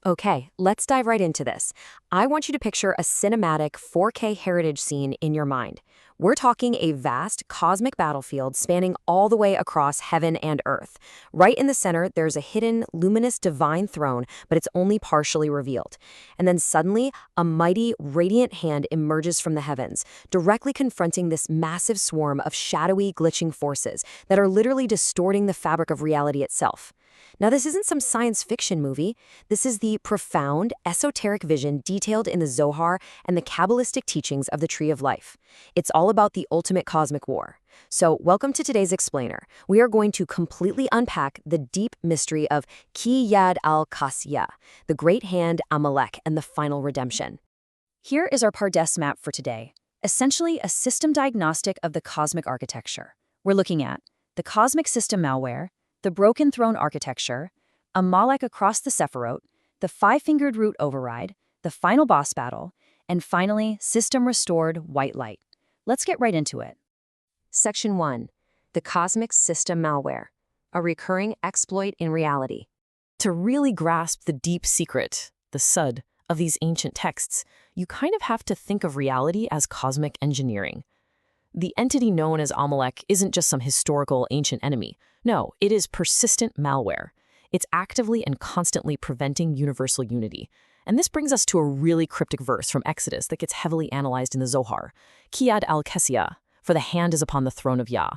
Okay, let's dive right into this. I want you to picture a cinematic 4K heritage scene in your mind. We're talking a vast cosmic battlefield spanning all the way across heaven and earth. Right in the center, there's a hidden, luminous divine throne, but it's only partially revealed. And then suddenly, a mighty, radiant hand emerges from the heavens, directly confronting this massive swarm of shadowy, glitching forces that are literally distorting the fabric of reality itself. Now, this isn't some science fiction movie. This is the profound, esoteric vision detailed in the Zohar and the Kabbalistic teachings of the Tree of Life. It's all about the ultimate cosmic war. So, welcome to today's explainer. We are going to completely unpack the deep mystery of Yad Al Kes Yah, the great hand Amalek, and the final redemption. Here is our Pardes map for today, essentially a system diagnostic of the cosmic architecture. We're looking at the cosmic system Malware, the broken throne architecture, Amalek across the Sephirot, the five-fingered root override, the final boss battle, and finally, system restored white light. Let's get right into it. Section 1. The Cosmic System Malware, a recurring exploit in reality. To really grasp the deep secret, the sud, of these ancient texts, you kind of have to think of reality as cosmic engineering. The entity known as Amalek isn't just some historical ancient enemy. No, it is persistent malware. It's actively and constantly preventing universal unity. And this brings us to a really cryptic verse from Exodus that gets heavily analyzed in the Zohar. Yad Al Kes Yah, for the hand is upon the throne of Yah.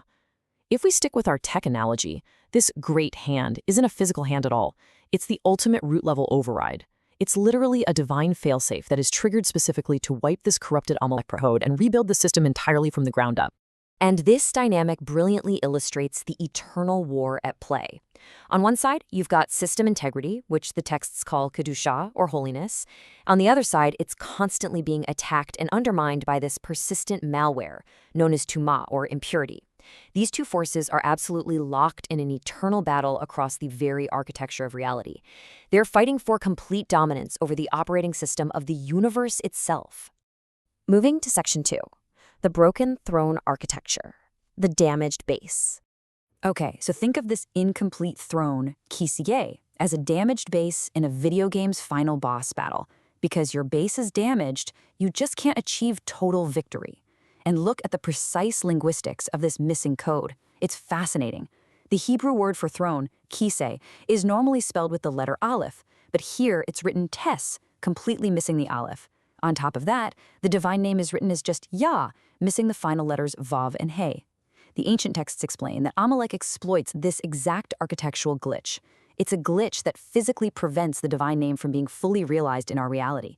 If we stick with our tech analogy, this great hand isn't a physical hand at all. It's the ultimate root-level override. It's literally a divine failsafe that is triggered specifically to wipe this corrupted Amalek code and rebuild the system entirely from the ground up. And this dynamic brilliantly illustrates the eternal war at play. On one side, you've got system integrity, which the texts call kedusha, or holiness. On the other side, it's constantly being attacked and undermined by this persistent malware, known as tuma, or impurity. These two forces are absolutely locked in an eternal battle across the very architecture of reality. They're fighting for complete dominance over the operating system of the universe itself. Moving to Section 2. The broken throne architecture, the damaged base. Okay, so think of this incomplete throne, Kisye, as a damaged base in a video game's final boss battle. Because your base is damaged, you just can't achieve total victory. And look at the precise linguistics of this missing code. It's fascinating. The Hebrew word for throne, kiseh, is normally spelled with the letter aleph, but here it's written tes, completely missing the aleph. On top of that, the divine name is written as just Yah, missing the final letters vav and hey. The ancient texts explain that Amalek exploits this exact architectural glitch. It's a glitch that physically prevents the divine name from being fully realized in our reality.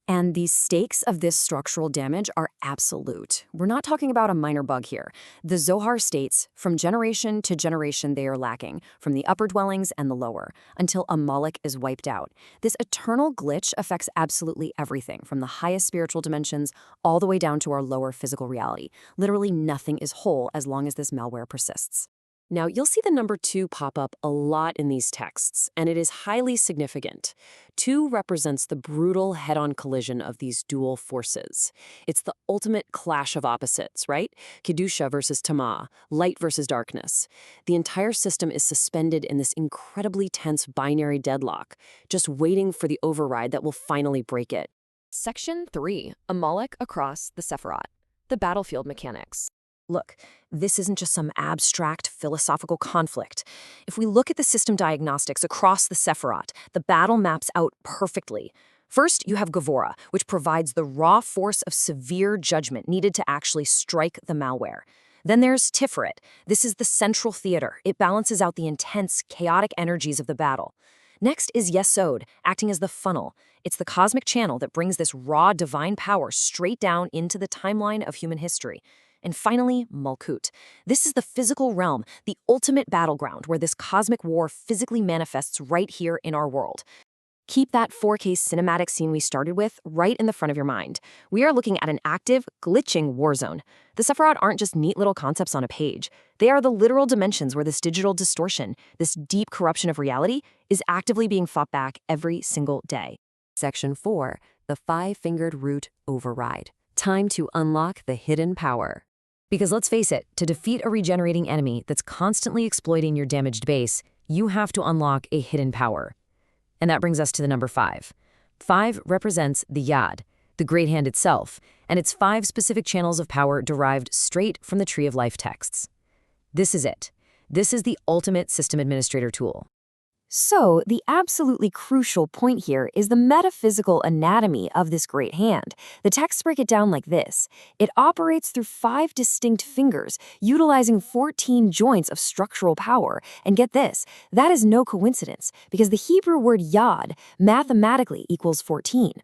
And the stakes of this structural damage are absolute. We're not talking about a minor bug here. The Zohar states, from generation to generation they are lacking, from the upper dwellings and the lower, until Amalek is wiped out. This eternal glitch affects absolutely everything, from the highest spiritual dimensions all the way down to our lower physical reality. Literally nothing is whole as long as this malware persists. Now, you'll see the number 2 pop up a lot in these texts, and it is highly significant. 2 represents the brutal head-on collision of these dual forces. It's the ultimate clash of opposites, right? Kedusha versus Tama, light versus darkness. The entire system is suspended in this incredibly tense binary deadlock, just waiting for the override that will finally break it. Section 3. Amalek across the Sephirot. The battlefield mechanics. Look, this isn't just some abstract philosophical conflict. If we look at the system diagnostics across the Sephirot, the battle maps out perfectly. First, you have Gevurah, which provides the raw force of severe judgment needed to actually strike the malware. Then there's Tiferet. This is the central theater. It balances out the intense, chaotic energies of the battle. Next is Yesod, acting as the funnel. It's the cosmic channel that brings this raw divine power straight down into the timeline of human history. And finally, Malkut. This is the physical realm, the ultimate battleground where this cosmic war physically manifests right here in our world. Keep that 4K cinematic scene we started with right in the front of your mind. We are looking at an active, glitching war zone. The Sephirot aren't just neat little concepts on a page. They are the literal dimensions where this digital distortion, this deep corruption of reality, is actively being fought back every single day. Section 4. The five-fingered root override. Time to unlock the hidden power. Because let's face it, to defeat a regenerating enemy that's constantly exploiting your damaged base, you have to unlock a hidden power. And that brings us to the number 5. 5 represents the Yad, the Great Hand itself, and its 5 specific channels of power derived straight from the Tree of Life texts. This is it. This is the ultimate system administrator tool. So, the absolutely crucial point here is the metaphysical anatomy of this great hand. The texts break it down like this. It operates through 5 distinct fingers, utilizing 14 joints of structural power. And get this, that is no coincidence, because the Hebrew word yad mathematically equals 14.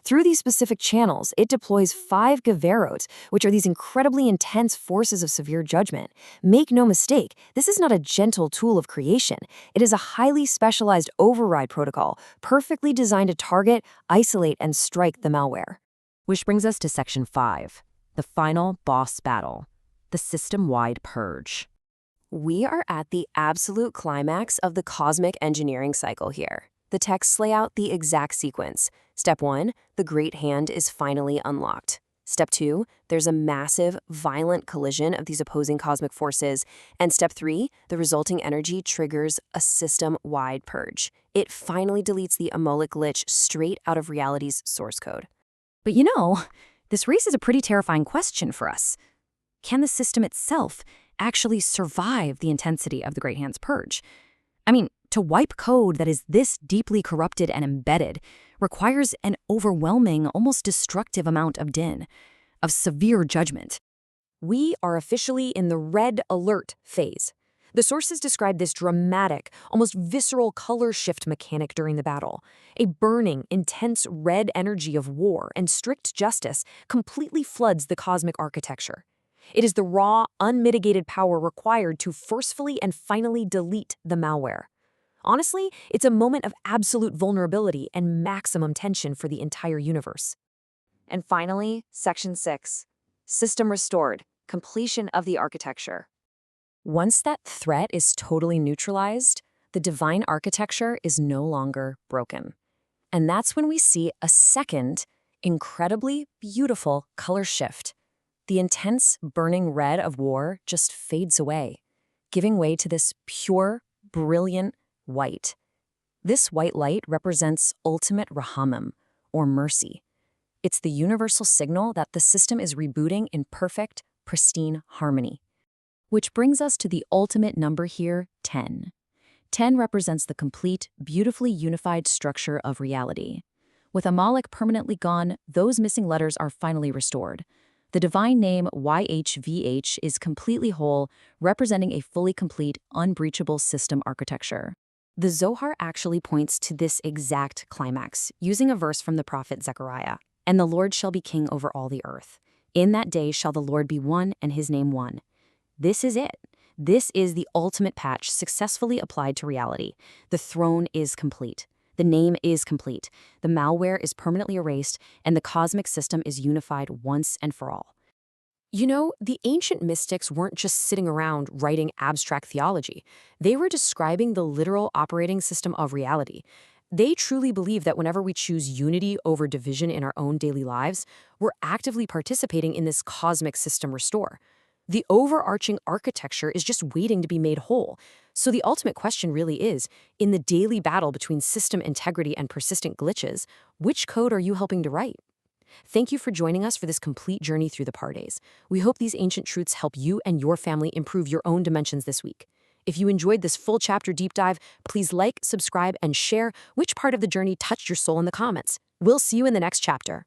Through these specific channels, it deploys 5 Geverot, which are these incredibly intense forces of severe judgment. Make no mistake, this is not a gentle tool of creation. It is a highly specialized override protocol, perfectly designed to target, isolate, and strike the malware. Which brings us to Section 5, the final boss battle, the system-wide purge. We are at the absolute climax of the cosmic engineering cycle here. The texts lay out the exact sequence. Step 1, the Great Hand is finally unlocked. Step 2, there's a massive, violent collision of these opposing cosmic forces. And Step 3, the resulting energy triggers a system-wide purge. It finally deletes the Amalek glitch straight out of reality's source code. But this raises a pretty terrifying question for us. Can the system itself actually survive the intensity of the Great Hand's purge? To wipe code that is this deeply corrupted and embedded requires an overwhelming, almost destructive amount of din, of severe judgment. We are officially in the red alert phase. The sources describe this dramatic, almost visceral color shift mechanic during the battle. A burning, intense red energy of war and strict justice completely floods the cosmic architecture. It is the raw, unmitigated power required to forcefully and finally delete the malware. Honestly, it's a moment of absolute vulnerability and maximum tension for the entire universe. And finally, Section 6, System Restored, Completion of the Architecture. Once that threat is totally neutralized, the divine architecture is no longer broken. And that's when we see a second, incredibly beautiful color shift. The intense, burning red of war just fades away, giving way to this pure, brilliant white. This white light represents ultimate rahamim, or mercy. It's the universal signal that the system is rebooting in perfect, pristine harmony. Which brings us to the ultimate number here, 10. 10 represents the complete, beautifully unified structure of reality. With Amalek permanently gone, those missing letters are finally restored. The divine name YHVH is completely whole, representing a fully complete, unbreachable system architecture. The Zohar actually points to this exact climax, using a verse from the prophet Zechariah. And the Lord shall be king over all the earth. In that day shall the Lord be one and his name one. This is it. This is the ultimate patch successfully applied to reality. The throne is complete. The name is complete. The malware is permanently erased, and the cosmic system is unified once and for all. The ancient mystics weren't just sitting around writing abstract theology. They were describing the literal operating system of reality. They truly believe that whenever we choose unity over division in our own daily lives, we're actively participating in this cosmic system restore. The overarching architecture is just waiting to be made whole. So the ultimate question really is, in the daily battle between system integrity and persistent glitches, which code are you helping to write? Thank you for joining us for this complete journey through the Pardes. We hope these ancient truths help you and your family improve your own dimensions this week. If you enjoyed this full chapter deep dive, please like, subscribe, and share which part of the journey touched your soul in the comments. We'll see you in the next chapter.